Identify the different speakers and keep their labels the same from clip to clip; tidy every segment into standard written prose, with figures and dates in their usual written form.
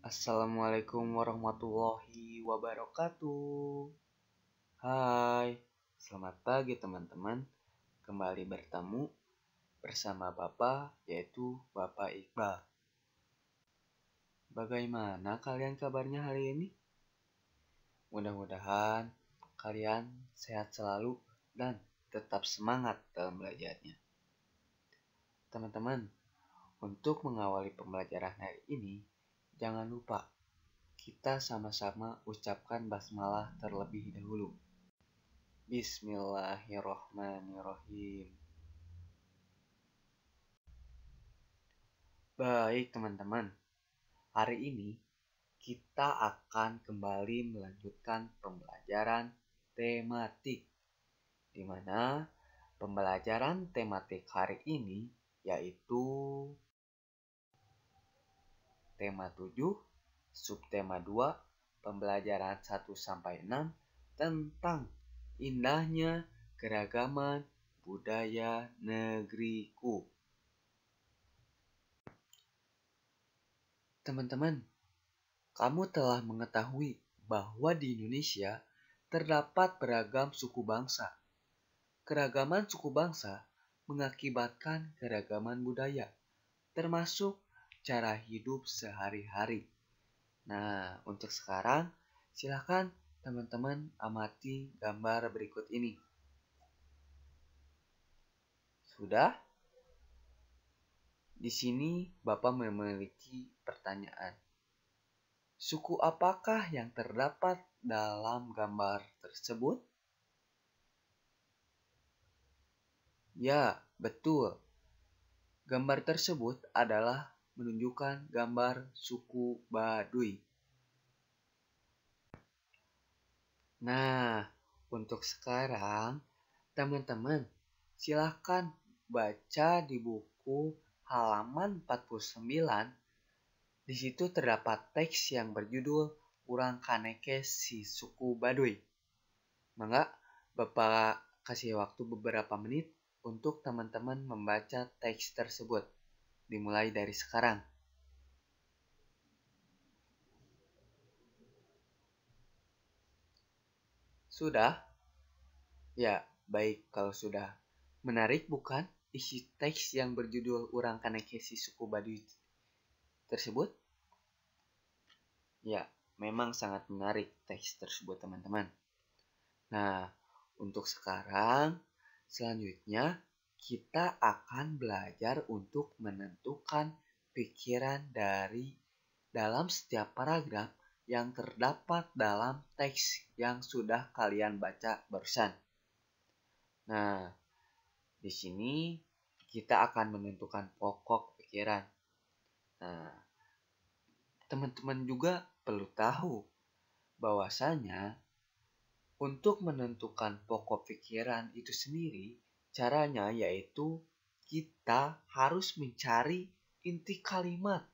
Speaker 1: Assalamualaikum warahmatullahi wabarakatuh. Hai, selamat pagi teman-teman. Kembali bertemu bersama Bapak, yaitu Bapak Iqbal. Bagaimana kalian kabarnya hari ini? Mudah-mudahan kalian sehat selalu dan tetap semangat dalam belajarnya. Teman-teman, untuk mengawali pembelajaran hari ini, jangan lupa kita sama-sama ucapkan basmalah terlebih dahulu. Bismillahirrohmanirrohim. Baik teman-teman, hari ini kita akan kembali melanjutkan pembelajaran tematik, di mana pembelajaran tematik hari ini yaitu tema 7, subtema 2, pembelajaran 1-6 tentang indahnya keragaman budaya negeriku. Teman-teman, kamu telah mengetahui bahwa di Indonesia terdapat beragam suku bangsa. Keragaman suku bangsa mengakibatkan keragaman budaya, termasuk cara hidup sehari-hari. Nah, untuk sekarang, silakan teman-teman amati gambar berikut ini. Sudah? Di sini Bapak memiliki pertanyaan. Suku apakah yang terdapat dalam gambar tersebut? Ya, betul. Gambar tersebut adalah menunjukkan gambar suku Baduy. Nah, untuk sekarang, teman-teman, silakan baca di buku halaman 49. Di situ terdapat teks yang berjudul Urang Kaneke si Suku Baduy. Mangga, Bapak kasih waktu beberapa menit untuk teman-teman membaca teks tersebut. Dimulai dari sekarang. Sudah? Ya, baik kalau sudah. Menarik bukan isi teks yang berjudul Urang Kaneke si Suku Baduy tersebut? Ya, memang sangat menarik teks tersebut teman-teman. Nah, untuk sekarang, selanjutnya kita akan belajar untuk menentukan pikiran dari dalam setiap paragraf yang terdapat dalam teks yang sudah kalian baca barusan. Nah, di sini kita akan menentukan pokok pikiran. Nah, teman-teman juga perlu tahu bahwasanya untuk menentukan pokok pikiran itu sendiri, caranya yaitu kita harus mencari inti kalimat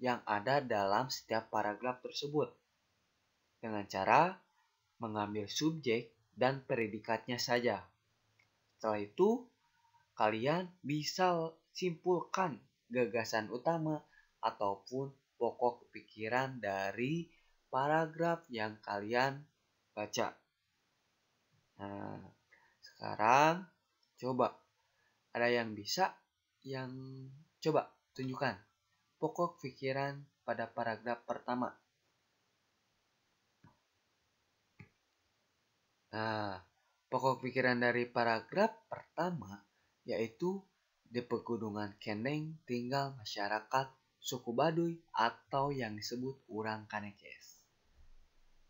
Speaker 1: yang ada dalam setiap paragraf tersebut dengan cara mengambil subjek dan predikatnya saja. Setelah itu, kalian bisa simpulkan gagasan utama ataupun pokok pikiran dari paragraf yang kalian baca. Nah, sekarang coba ada yang bisa yang coba tunjukkan pokok pikiran pada paragraf pertama. Nah, pokok pikiran dari paragraf pertama yaitu di pegunungan Kendeng tinggal masyarakat suku Baduy atau yang disebut Urang Kanekes.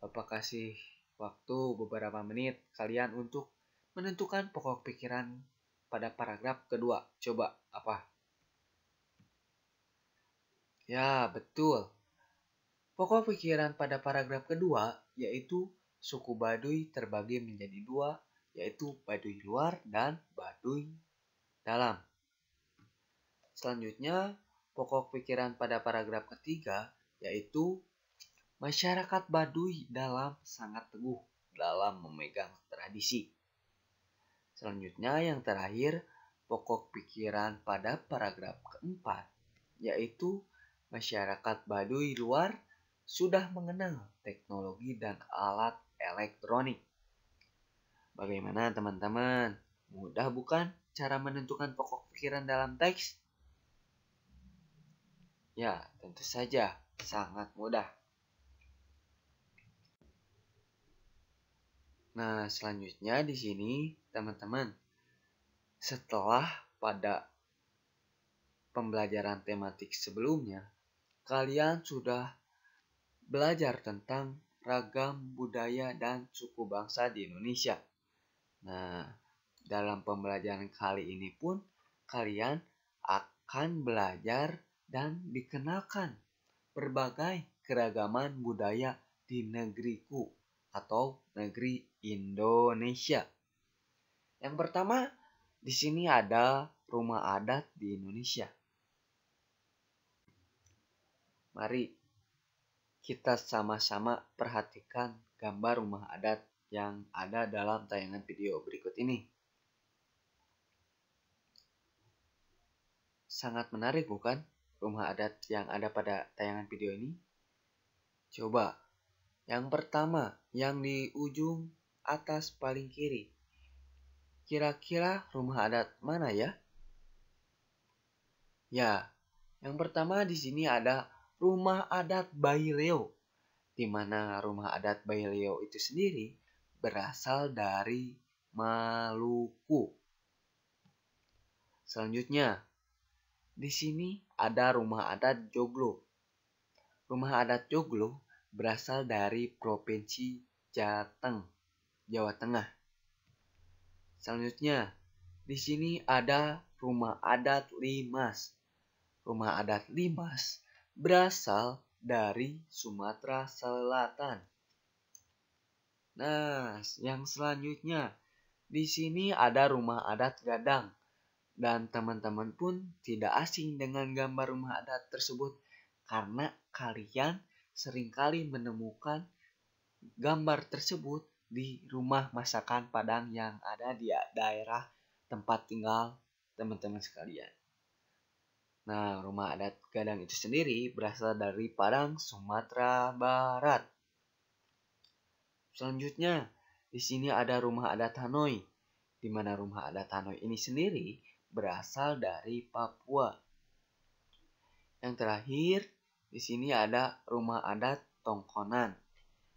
Speaker 1: Bapak kasih waktu beberapa menit kalian untuk menentukan pokok pikiran pada paragraf kedua. Coba apa? Ya, betul. Pokok pikiran pada paragraf kedua yaitu suku Baduy terbagi menjadi dua, yaitu Baduy luar dan Baduy dalam. Selanjutnya, pokok pikiran pada paragraf ketiga yaitu masyarakat Baduy dalam sangat teguh dalam memegang tradisi. Selanjutnya yang terakhir, pokok pikiran pada paragraf keempat yaitu masyarakat Baduy luar sudah mengenal teknologi dan alat elektronik. Bagaimana teman-teman? Mudah bukan cara menentukan pokok pikiran dalam teks? Ya, tentu saja sangat mudah. Nah, selanjutnya di sini teman-teman, setelah pada pembelajaran tematik sebelumnya, kalian sudah belajar tentang ragam budaya dan suku bangsa di Indonesia. Nah, dalam pembelajaran kali ini pun kalian akan belajar dan dikenalkan berbagai keragaman budaya di negeriku atau negeri Indonesia. Yang pertama, di sini ada rumah adat di Indonesia. Mari kita sama-sama perhatikan gambar rumah adat yang ada dalam tayangan video berikut ini. Sangat menarik bukan rumah adat yang ada pada tayangan video ini? Coba, yang pertama yang di ujung atas paling kiri. Kira-kira rumah adat mana ya? Ya, yang pertama di sini ada rumah adat Bayi Leo, di mana rumah adat Bayi Leo itu sendiri berasal dari Maluku. Selanjutnya, di sini ada rumah adat Joglo. Rumah adat Joglo berasal dari Provinsi Jateng, Jawa Tengah. Selanjutnya, di sini ada rumah adat Limas. Rumah adat Limas berasal dari Sumatera Selatan. Nah, yang selanjutnya, di sini ada rumah adat Gadang. Dan teman-teman pun tidak asing dengan gambar rumah adat tersebut karena kalian seringkali menemukan gambar tersebut di rumah masakan Padang yang ada di daerah tempat tinggal teman-teman sekalian. Nah, rumah adat Gadang itu sendiri berasal dari Padang, Sumatera Barat. Selanjutnya, di sini ada rumah adat Hanoi, di mana rumah adat Hanoi ini sendiri berasal dari Papua. Yang terakhir, di sini ada rumah adat Tongkonan,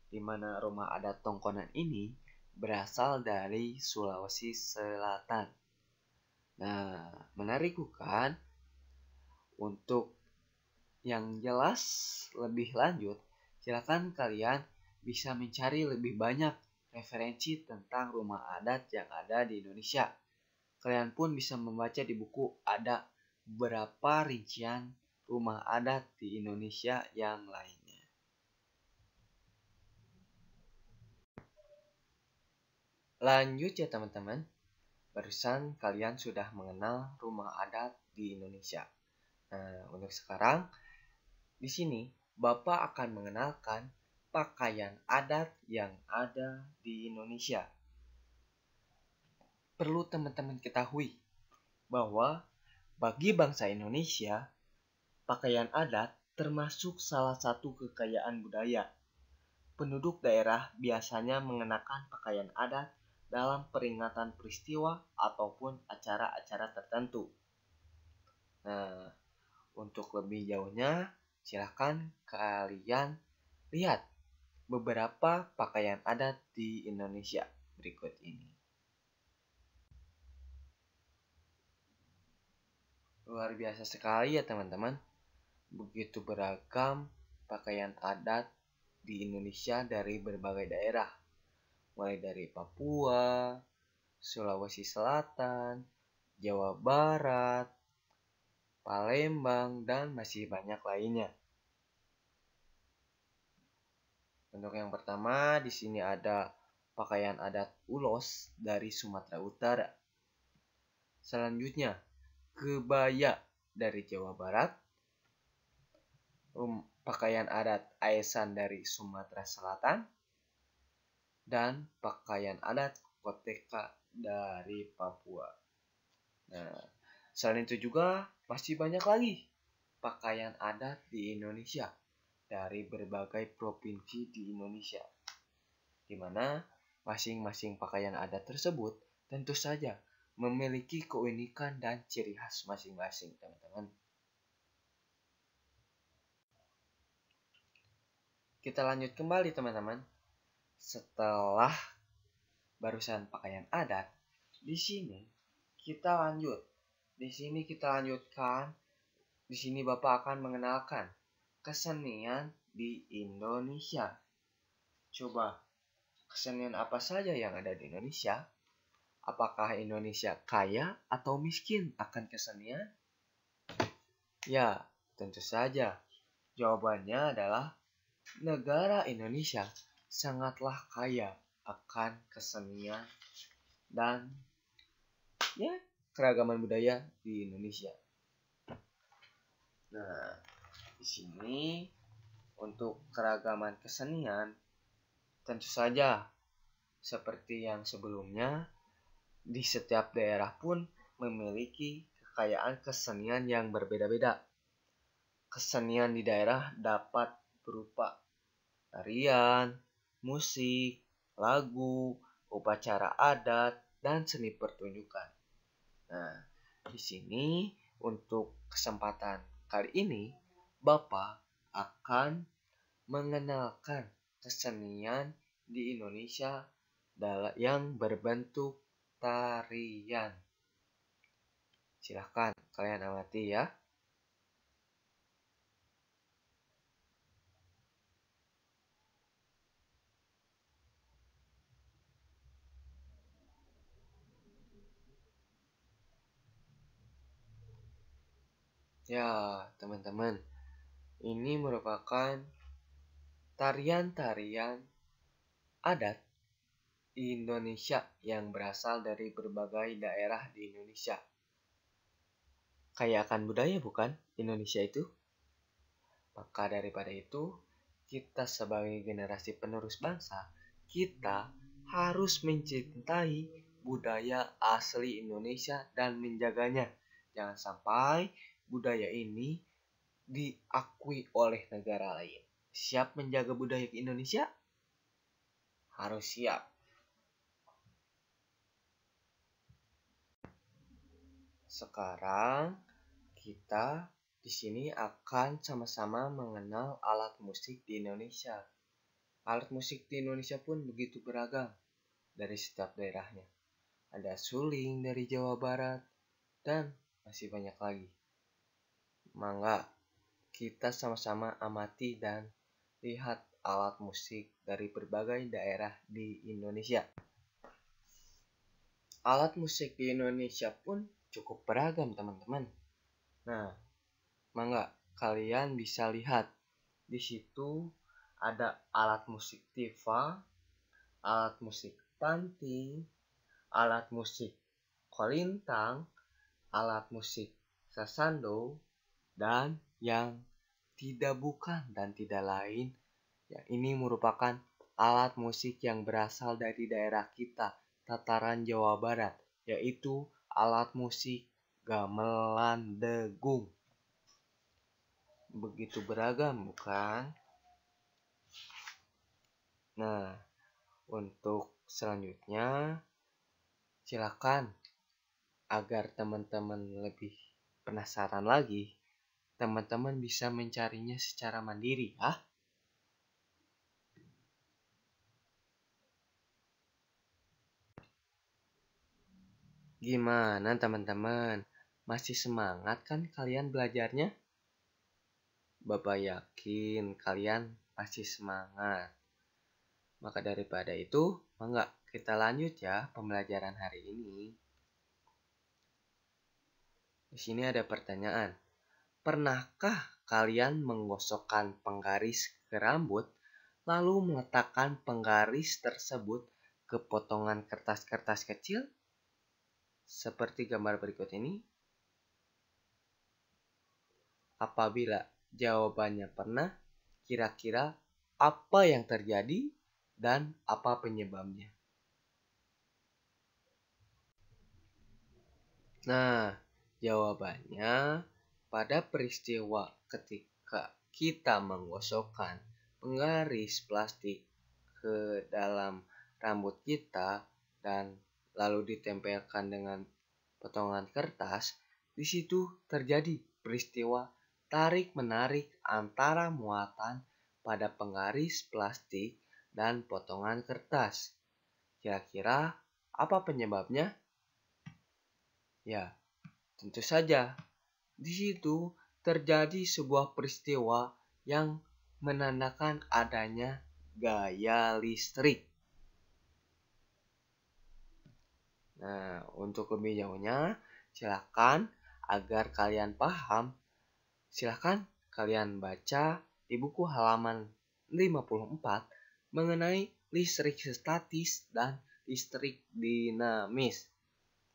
Speaker 1: di mana rumah adat Tongkonan ini berasal dari Sulawesi Selatan. Nah, menarik bukan? Untuk yang jelas lebih lanjut, silakan kalian bisa mencari lebih banyak referensi tentang rumah adat yang ada di Indonesia. Kalian pun bisa membaca di buku ada beberapa rincian rumah adat di Indonesia yang lainnya. Lanjut ya teman-teman, barusan kalian sudah mengenal rumah adat di Indonesia. Nah, untuk sekarang di sini Bapak akan mengenalkan pakaian adat yang ada di Indonesia. Perlu teman-teman ketahui bahwa bagi bangsa Indonesia, pakaian adat termasuk salah satu kekayaan budaya. Penduduk daerah biasanya mengenakan pakaian adat dalam peringatan peristiwa ataupun acara-acara tertentu. Nah, untuk lebih jauhnya, silakan kalian lihat beberapa pakaian adat di Indonesia berikut ini. Luar biasa sekali ya teman-teman. Begitu beragam pakaian adat di Indonesia dari berbagai daerah. Mulai dari Papua, Sulawesi Selatan, Jawa Barat, Palembang, dan masih banyak lainnya. Untuk yang pertama, di sini ada pakaian adat Ulos dari Sumatera Utara. Selanjutnya, kebaya dari Jawa Barat, pakaian adat Aesan dari Sumatera Selatan, dan pakaian adat Koteka dari Papua. Nah, selain itu juga masih banyak lagi pakaian adat di Indonesia. dari berbagai provinsi di Indonesia, di mana masing-masing pakaian adat tersebut tentu saja memiliki keunikan dan ciri khas masing-masing, teman-teman. Kita lanjut kembali, teman-teman. Setelah barusan pakaian adat, di sini kita lanjutkan. Di sini Bapak akan mengenalkan kesenian di Indonesia. Coba, kesenian apa saja yang ada di Indonesia? Apakah Indonesia kaya atau miskin akan kesenian? Ya, tentu saja. Jawabannya adalah negara Indonesia sangatlah kaya akan kesenian dan keragaman budaya di Indonesia. Nah, di sini untuk keragaman kesenian tentu saja seperti yang sebelumnya, di setiap daerah pun memiliki kekayaan kesenian yang berbeda-beda. Kesenian di daerah dapat berupa tarian, musik, lagu, upacara adat, dan seni pertunjukan. Nah, di sini untuk kesempatan kali ini, Bapak akan mengenalkan kesenian di Indonesia yang berbentuk tarian. Silahkan kalian amati ya. Ya, teman-teman, ini merupakan tarian-tarian adat Indonesia yang berasal dari berbagai daerah di Indonesia. Kaya akan budaya bukan Indonesia itu? Maka daripada itu, kita sebagai generasi penerus bangsa, kita harus mencintai budaya asli Indonesia dan menjaganya. Jangan sampai budaya ini diakui oleh negara lain. Siap menjaga budaya Indonesia? Harus siap. Sekarang kita di sini akan sama-sama mengenal alat musik di Indonesia. Alat musik di Indonesia pun begitu beragam dari setiap daerahnya. Ada suling dari Jawa Barat dan masih banyak lagi. Mangga kita sama-sama amati dan lihat alat musik dari berbagai daerah di Indonesia. Alat musik di Indonesia pun cukup beragam, teman-teman. Nah, mangga kalian bisa lihat di situ ada alat musik tifa, alat musik panting, alat musik kolintang, alat musik sasando, dan yang tidak bukan dan tidak lain, ya ini merupakan alat musik yang berasal dari daerah kita, tataran Jawa Barat, yaitu alat musik gamelan degung. Begitu beragam bukan? Nah, untuk selanjutnya silakan agar teman-teman lebih penasaran lagi, teman-teman bisa mencarinya secara mandiri ya. Gimana teman-teman? Masih semangat kan kalian belajarnya? Bapak yakin kalian pasti semangat. Maka daripada itu, mangga kita lanjut ya pembelajaran hari ini. Di sini ada pertanyaan. Pernahkah kalian menggosokkan penggaris ke rambut, lalu meletakkan penggaris tersebut ke potongan kertas-kertas kecil? Seperti gambar berikut ini. Apabila jawabannya pernah, kira-kira apa yang terjadi dan apa penyebabnya? Nah, jawabannya pada peristiwa ketika kita menggosokkan penggaris plastik ke dalam rambut kita dan lalu ditempelkan dengan potongan kertas, di situ terjadi peristiwa tarik-menarik antara muatan pada penggaris plastik dan potongan kertas. Kira-kira apa penyebabnya? Ya, tentu saja. Di situ terjadi sebuah peristiwa yang menandakan adanya gaya listrik. Nah, untuk lebih jauhnya, silakan agar kalian paham, silakan kalian baca di buku halaman 54 mengenai listrik statis dan listrik dinamis.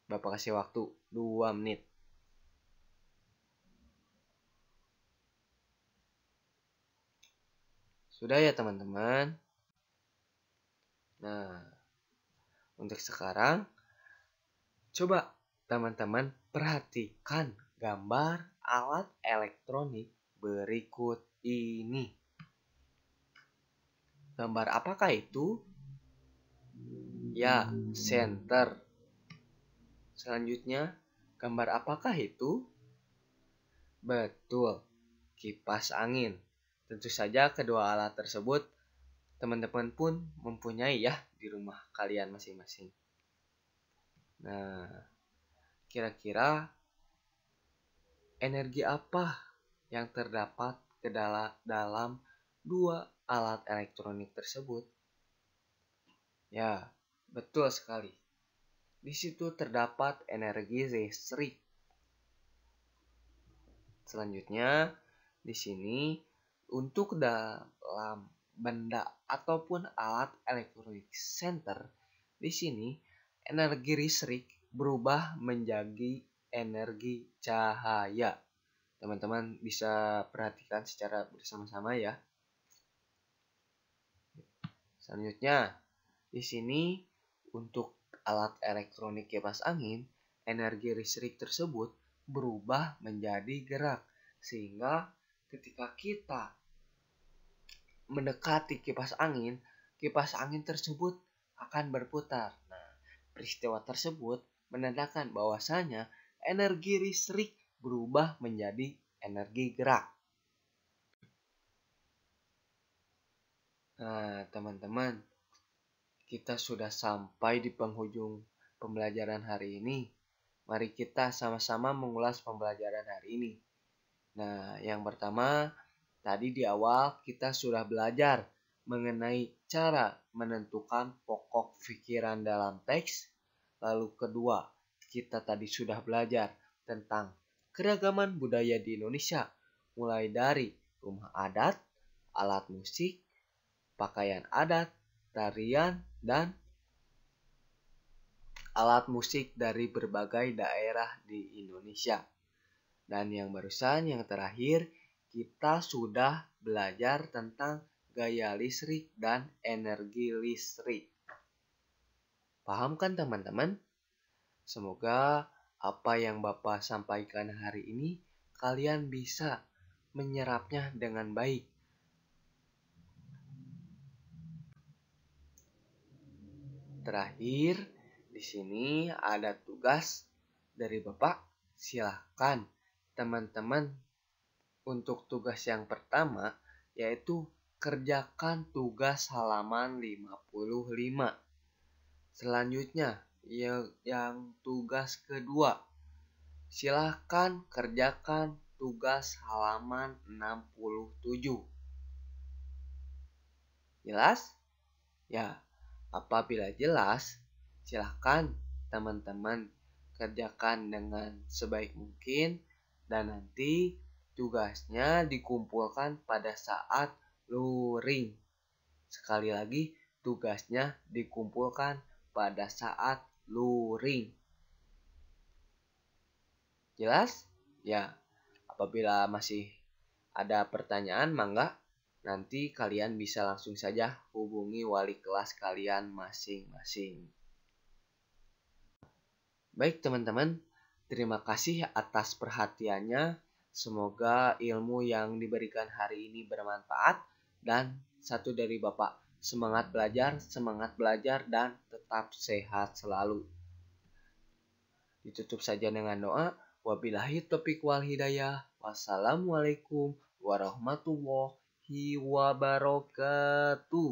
Speaker 1: Bapak kasih waktu 2 menit. Sudah ya teman-teman? Nah, untuk sekarang, coba teman-teman perhatikan gambar alat elektronik berikut ini. Gambar apakah itu? Ya, senter. Selanjutnya, gambar apakah itu? Betul, kipas angin. Tentu saja kedua alat tersebut teman-teman pun mempunyai ya di rumah kalian masing-masing. Nah, kira-kira energi apa yang terdapat ke dalam dua alat elektronik tersebut? Ya, betul sekali. Di situ terdapat energi listrik. Selanjutnya, di sini untuk dalam benda ataupun alat elektronik center, di sini energi listrik berubah menjadi energi cahaya. Teman-teman bisa perhatikan secara bersama-sama ya. Selanjutnya, di sini untuk alat elektronik kipas angin, energi listrik tersebut berubah menjadi gerak. Sehingga ketika kita mendekati kipas angin tersebut akan berputar. Nah, peristiwa tersebut menandakan bahwasanya energi listrik berubah menjadi energi gerak. Nah, teman-teman, kita sudah sampai di penghujung pembelajaran hari ini. Mari kita sama-sama mengulas pembelajaran hari ini. Nah, yang pertama, tadi di awal kita sudah belajar mengenai cara menentukan pokok pikiran dalam teks. Lalu kedua, kita tadi sudah belajar tentang keragaman budaya di Indonesia. Mulai dari rumah adat, alat musik, pakaian adat, tarian, dan alat musik dari berbagai daerah di Indonesia. Dan yang barusan, yang terakhir, kita sudah belajar tentang gaya listrik dan energi listrik. Paham kan teman-teman? Semoga apa yang Bapak sampaikan hari ini kalian bisa menyerapnya dengan baik. Terakhir, di sini ada tugas dari Bapak. Silahkan teman-teman untuk tugas yang pertama, yaitu kerjakan tugas halaman 55. Selanjutnya, yang tugas kedua, silahkan kerjakan tugas halaman 67. Jelas? Ya. Apabila jelas, silahkan teman-teman kerjakan dengan sebaik mungkin dan nanti tugasnya dikumpulkan pada saat luring. Sekali lagi, tugasnya dikumpulkan pada saat luring. Jelas? Ya, apabila masih ada pertanyaan, mangga nanti kalian bisa langsung saja hubungi wali kelas kalian masing-masing. Baik teman-teman, terima kasih atas perhatiannya. Semoga ilmu yang diberikan hari ini bermanfaat dan satu dari Bapak, semangat belajar dan tetap sehat selalu. Ditutup saja dengan doa. Wabillahi taufiq wal hidayah. Wassalamualaikum warahmatullahi wabarakatuh.